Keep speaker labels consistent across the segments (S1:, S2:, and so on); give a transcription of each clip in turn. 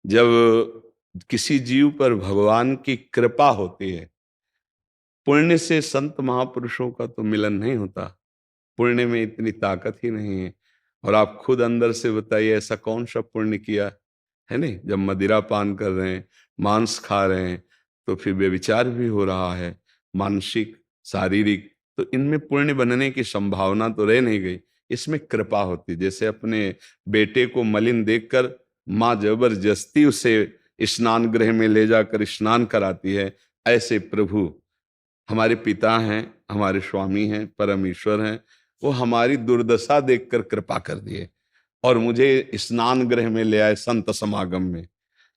S1: जब किसी जीव पर भगवान की कृपा होती है, पुण्य से संत महापुरुषों का तो मिलन नहीं होता। पुण्य में इतनी ताकत ही नहीं है। और आप खुद अंदर से बताइए, ऐसा कौन सा पुण्य किया है नहीं? जब मदिरा पान कर रहे हैं, मांस खा रहे हैं, तो फिर व्यभिचार भी हो रहा है, मानसिक, शारीरिक। तो इनमें पुण्य बनने की संभावना तो रह नहीं गई। इसमें कृपा होती। जैसे अपने बेटे को मलिन देखकर माँ जबरदस्ती उसे स्नान गृह में ले जाकर स्नान कराती है, ऐसे प्रभु हमारे पिता हैं, हमारे स्वामी हैं, परम ईश्वर हैं। वो हमारी दुर्दशा देखकर कृपा कर दिए और मुझे स्नान गृह में ले आए संत समागम में।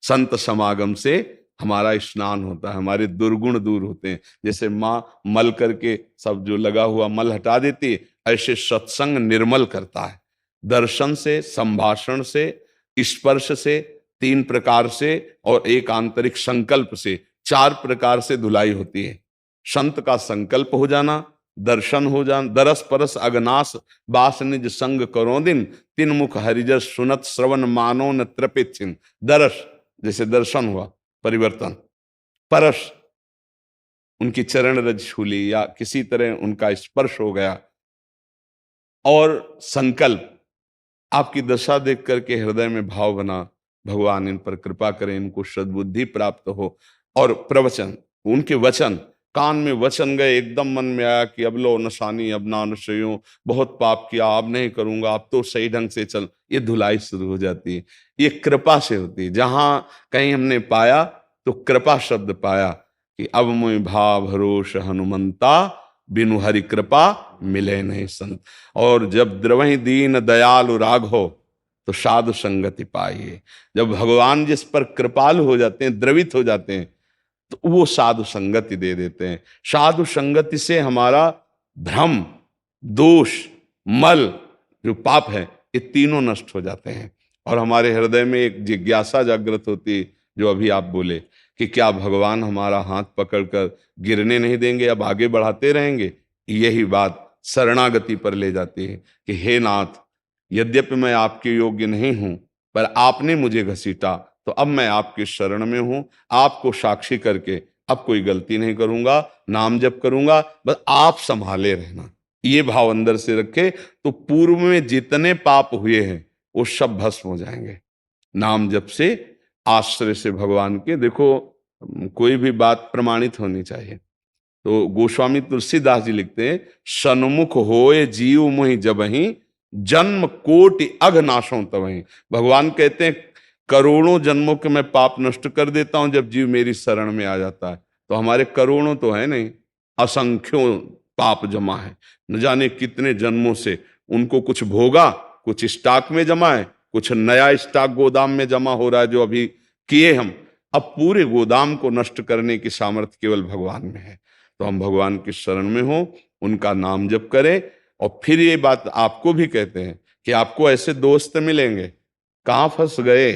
S1: संत समागम से हमारा स्नान होता है, हमारे दुर्गुण दूर होते हैं। जैसे माँ मल करके सब जो लगा हुआ मल हटा देती है, ऐसे सत्संग निर्मल करता है। दर्शन से, संभाषण से, स्पर्श से, 3 प्रकार से और एक आंतरिक संकल्प से, 4 प्रकार से धुलाई होती है। संत का संकल्प हो जाना, दर्शन हो जाना, दरस परस अगनास बास निज संग करो दिन, 3 मुख हरिजस सुनत श्रवण मानो न तृपित छिन। दरस जैसे दर्शन हुआ, परिवर्तन। परस उनकी चरण रज छू ली या किसी तरह उनका स्पर्श हो गया। और संकल्प, आपकी दशा देख करके हृदय में भाव बना, भगवान इन पर कृपा करें, इनको सद्बुद्धि प्राप्त हो। और प्रवचन, उनके वचन, कान में वचन गए, एकदम मन में आया कि अब लो नशानी अब ना नशयो, बहुत पाप किया, अब नहीं करूंगा, अब तो सही ढंग से चल। ये धुलाई शुरू हो जाती है। ये कृपा से होती है। जहां कहीं हमने पाया तो कृपा शब्द पाया कि अब मुझ भाव भरोस हनुमंता, बिनु हरि कृपा मिले नहीं संत। और जब द्रवहि दीन दयालु राघो, तो साधु संगति पाइए। जब भगवान जिस पर कृपालु हो जाते हैं, द्रवित हो जाते हैं, तो वो साधु संगति दे देते हैं। साधु संगति से हमारा भ्रम, दोष, मल, जो पाप है, ये तीनों नष्ट हो जाते हैं। और हमारे हृदय में एक जिज्ञासा जागृत होती है, जो अभी आप बोले कि क्या भगवान हमारा हाथ पकड़कर गिरने नहीं देंगे, अब आगे बढ़ाते रहेंगे। यही बात शरणागति पर ले जाती है कि हे नाथ, यद्यपि मैं आपके योग्य नहीं हूं, पर आपने मुझे घसीटा, तो अब मैं आपके शरण में हूं। आपको साक्षी करके अब कोई गलती नहीं करूंगा, नाम जप करूंगा, बस आप संभाले रहना। ये भाव अंदर से रखे तो पूर्व में जितने पाप हुए हैं वो सब भस्म हो जाएंगे नाम जप से, आश्रय से भगवान के। देखो, कोई भी बात प्रमाणित होनी चाहिए। तो गोस्वामी तुलसीदास जी लिखते हैं, सन्मुख होए जीव मोहि जबहि, जन्म कोटि अघ नाशों तबहि। भगवान कहते हैं करोड़ों जन्मों के मैं पाप नष्ट कर देता हूं जब जीव मेरी शरण में आ जाता है। तो हमारे करोड़ों तो है नहीं, असंख्यों पाप जमा है, न जाने कितने जन्मों से। उनको कुछ भोगा, कुछ स्टॉक में जमा है, कुछ नया स्टॉक गोदाम में जमा हो रहा है जो अभी किए हम। अब पूरे गोदाम को नष्ट करने की सामर्थ्य केवल भगवान में है। तो हम भगवान की शरण में हो, उनका नाम जप करें। और फिर ये बात आपको भी कहते हैं कि आपको ऐसे दोस्त मिलेंगे। कहाँ फंस गए?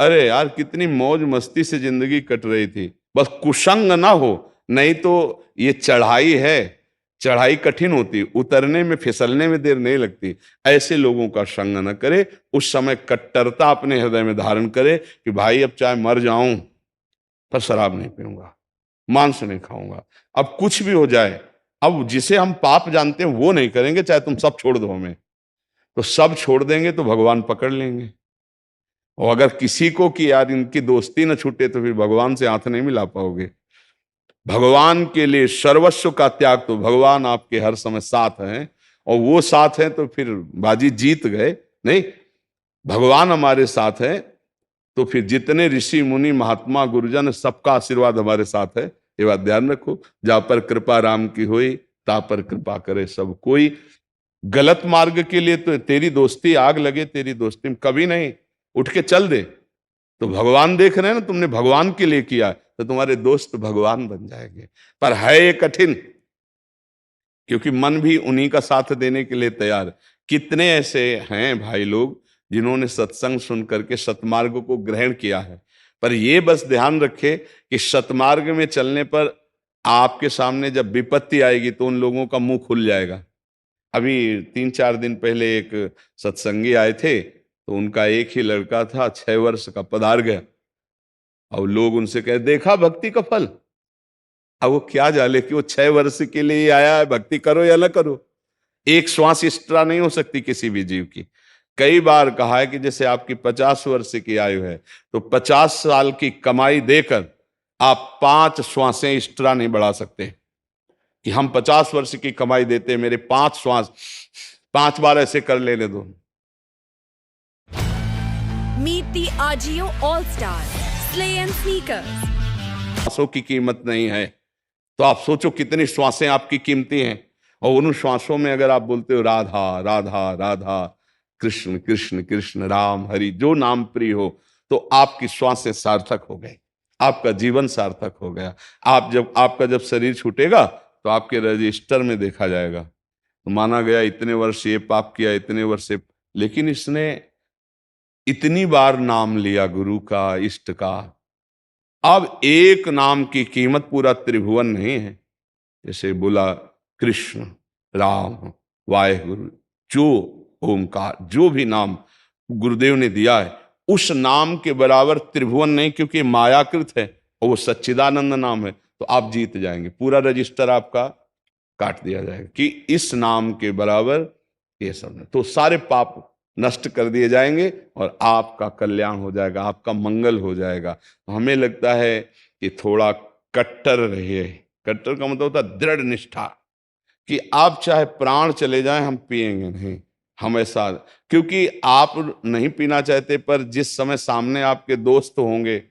S1: अरे यार, कितनी मौज मस्ती से जिंदगी कट रही थी, बस कुसंग ना हो। नहीं तो ये चढ़ाई है, चढ़ाई कठिन होती, उतरने में, फिसलने में देर नहीं लगती। ऐसे लोगों का संग न करे। उस समय कट्टरता अपने हृदय में धारण करे कि भाई अब चाहे मर जाऊं पर शराब नहीं पीऊंगा, मांस नहीं खाऊंगा, अब कुछ भी हो जाए। अब जिसे हम पाप जानते हैं वो नहीं करेंगे, चाहे तुम सब छोड़ दो हमें। तो सब छोड़ देंगे तो भगवान पकड़ लेंगे। और अगर किसी को कि यार इनकी दोस्ती न छूटे, तो फिर भगवान से हाथ नहीं मिला पाओगे। भगवान के लिए सर्वस्व का त्याग, तो भगवान आपके हर समय साथ हैं। और वो साथ हैं तो फिर बाजी जीत गए। नहीं, भगवान हमारे साथ है तो फिर जितने ऋषि मुनि महात्मा गुरुजन, सबका आशीर्वाद हमारे साथ है। ये बात ध्यान रखो। जा पर कृपा राम की होई, ता पर कृपा करे सब कोई। गलत मार्ग के लिए तो तेरी दोस्ती आग लगे, तेरी दोस्ती में कभी नहीं, उठ के चल दे। तो भगवान देख रहे हैं ना, तुमने भगवान के लिए किया, तो तुम्हारे दोस्त भगवान बन जाएंगे। पर है ये कठिन, क्योंकि मन भी उन्हीं का साथ देने के लिए तैयार है। कितने ऐसे हैं भाई लोग जिन्होंने सत्संग सुन करके सतमार्ग को ग्रहण किया है। पर ये बस ध्यान रखे कि सतमार्ग में चलने पर आपके सामने जब विपत्ति आएगी तो उन लोगों का मुंह खुल जाएगा। अभी 3-4 दिन पहले एक सत्संगी आए थे, तो उनका एक ही लड़का था, 6 वर्ष का, पधार गया। और लोग उनसे कहे, देखा भक्ति का फल। अब वो क्या जाने कि वो 6 वर्ष के लिए ही आया है, भक्ति करो या ना करो। एक श्वास एक्स्ट्रा नहीं हो सकती किसी भी जीव की। कई बार कहा है कि जैसे आपकी 50 वर्ष की आयु है, तो 50 साल की कमाई देकर आप 5 श्वासें एक्स्ट्रा नहीं बढ़ा सकते। कि हम 50 वर्ष की कमाई देते, मेरे 5 श्वास 5 बार ऐसे कर लेने दो।
S2: Meet the Agio All Stars, Slay and Sneakers.
S1: श्वासों की कीमत नहीं है, तो आप सोचो कितनी श्वासें आपकी कीमती हैं। और उन श्वासों में अगर आप बोलते हो राधा राधा राधा, कृष्ण कृष्ण कृष्ण, राम हरि, जो नाम प्रिय हो, तो आपकी श्वासें सार्थक हो गई, आपका जीवन सार्थक हो गया। आपका जब शरीर छूटेगा तो आपके रजिस्टर में देखा जाएगा, तो माना गया इतने वर्ष ये पाप किया, इतने वर्ष से, लेकिन इसने इतनी बार नाम लिया गुरु का, इष्ट का। अब एक नाम की कीमत पूरा त्रिभुवन नहीं है। जैसे बोला कृष्ण, राम, वाहेगुरु, जो ओंकार, जो भी नाम गुरुदेव ने दिया है, उस नाम के बराबर त्रिभुवन नहीं, क्योंकि मायाकृत है और वो सच्चिदानंद नाम है। तो आप जीत जाएंगे, पूरा रजिस्टर आपका काट दिया जाएगा कि इस नाम के बराबर ये सब नहीं। तो सारे पाप नष्ट कर दिए जाएंगे और आपका कल्याण हो जाएगा, आपका मंगल हो जाएगा। तो हमें लगता है कि थोड़ा कट्टर रहिए। कट्टर का मतलब होता है दृढ़ निष्ठा, कि आप चाहे प्राण चले जाएं, हम पिएंगे नहीं, हम ऐसा। क्योंकि आप नहीं पीना चाहते, पर जिस समय सामने आपके दोस्त होंगे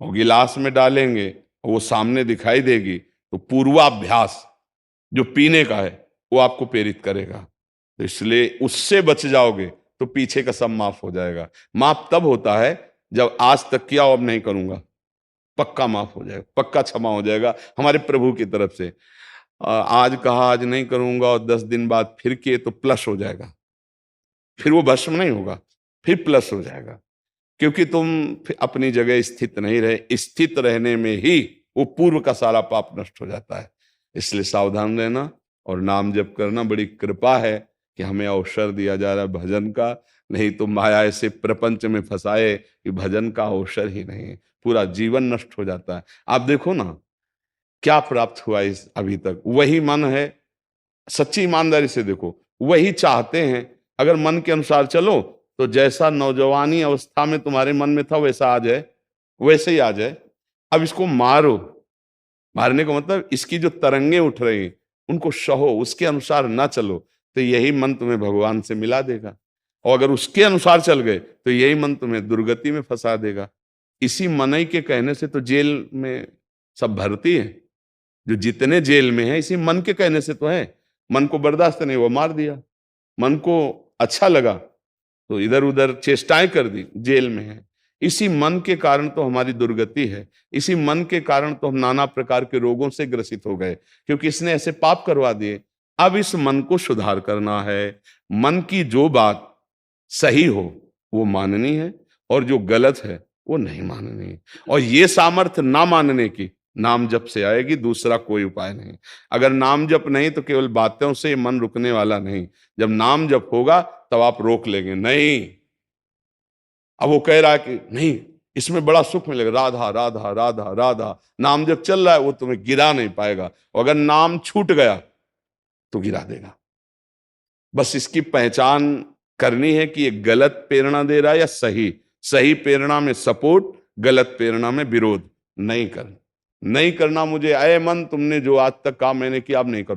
S1: और गिलास में डालेंगे और वो सामने दिखाई देगी, तो पूर्वाभ्यास जो पीने का है वो आपको प्रेरित करेगा। तो इसलिए उससे बच जाओगे तो पीछे का सब माफ हो जाएगा। माफ तब होता है जब आज तक किया अब नहीं करूंगा, पक्का माफ हो जाएगा, पक्का क्षमा हो जाएगा हमारे प्रभु की तरफ से। आज कहा आज नहीं करूंगा और 10 दिन बाद फिर किए तो प्लस हो जाएगा, फिर वो भस्म नहीं होगा, फिर प्लस हो जाएगा। क्योंकि तुम अपनी जगह स्थित नहीं रहे, स्थित रहने में ही वो पूर्व का सारा पाप नष्ट हो जाता है। इसलिए सावधान रहना और नाम जप करना। बड़ी कृपा है कि हमें अवसर दिया जा रहा है भजन का, नहीं तो माया ऐसे प्रपंच में फंसाए कि भजन का अवसर ही नहीं, पूरा जीवन नष्ट हो जाता है। आप देखो ना क्या प्राप्त हुआ इस अभी तक, वही मन है, सच्ची ईमानदारी से देखो, वही चाहते हैं। अगर मन के अनुसार चलो तो जैसा नौजवानी अवस्था में तुम्हारे मन में था वैसा आ जाए, वैसे ही आ जाए। अब इसको मारो, मारने का मतलब इसकी जो तरंगे उठ रही हैं उनको सहो, उसके अनुसार ना चलो, तो यही मन तुम्हें भगवान से मिला देगा। और अगर उसके अनुसार चल गए तो यही मन तुम्हें दुर्गति में फंसा देगा। इसी मनई के कहने से तो जेल में सब भर्ती है, जो जितने जेल में है इसी मन के कहने से तो है। मन को बर्दाश्त नहीं, वो मार दिया। मन को अच्छा लगा तो इधर उधर चेष्टाएं कर दी, जेल में है। इसी मन के कारण तो हमारी दुर्गति है, इसी मन के कारण तो हम नाना प्रकार के रोगों से ग्रसित हो गए, क्योंकि इसने ऐसे पाप करवा दिए। अब इस मन को सुधार करना है। मन की जो बात सही हो वो माननी है और जो गलत है वो नहीं माननी है। और ये सामर्थ्य ना मानने की नाम जप से आएगी, दूसरा कोई उपाय नहीं। अगर नाम जप नहीं तो केवल बातों से मन रुकने वाला नहीं, जब नाम जप होगा तब आप रोक लेंगे। नहीं, अब वो कह रहा है कि नहीं इसमें बड़ा सुख मिलेगा, राधा राधा राधा राधा, नाम जब चल रहा है वो तुम्हें गिरा नहीं पाएगा, अगर नाम छूट गया तो गिरा देगा। बस इसकी पहचान करनी है कि ये गलत प्रेरणा दे रहा है या सही। सही प्रेरणा में सपोर्ट, गलत प्रेरणा में विरोध नहीं करना। नहीं करना मुझे, अय मन तुमने जो आज तक काम मैंने किया अब नहीं करूं।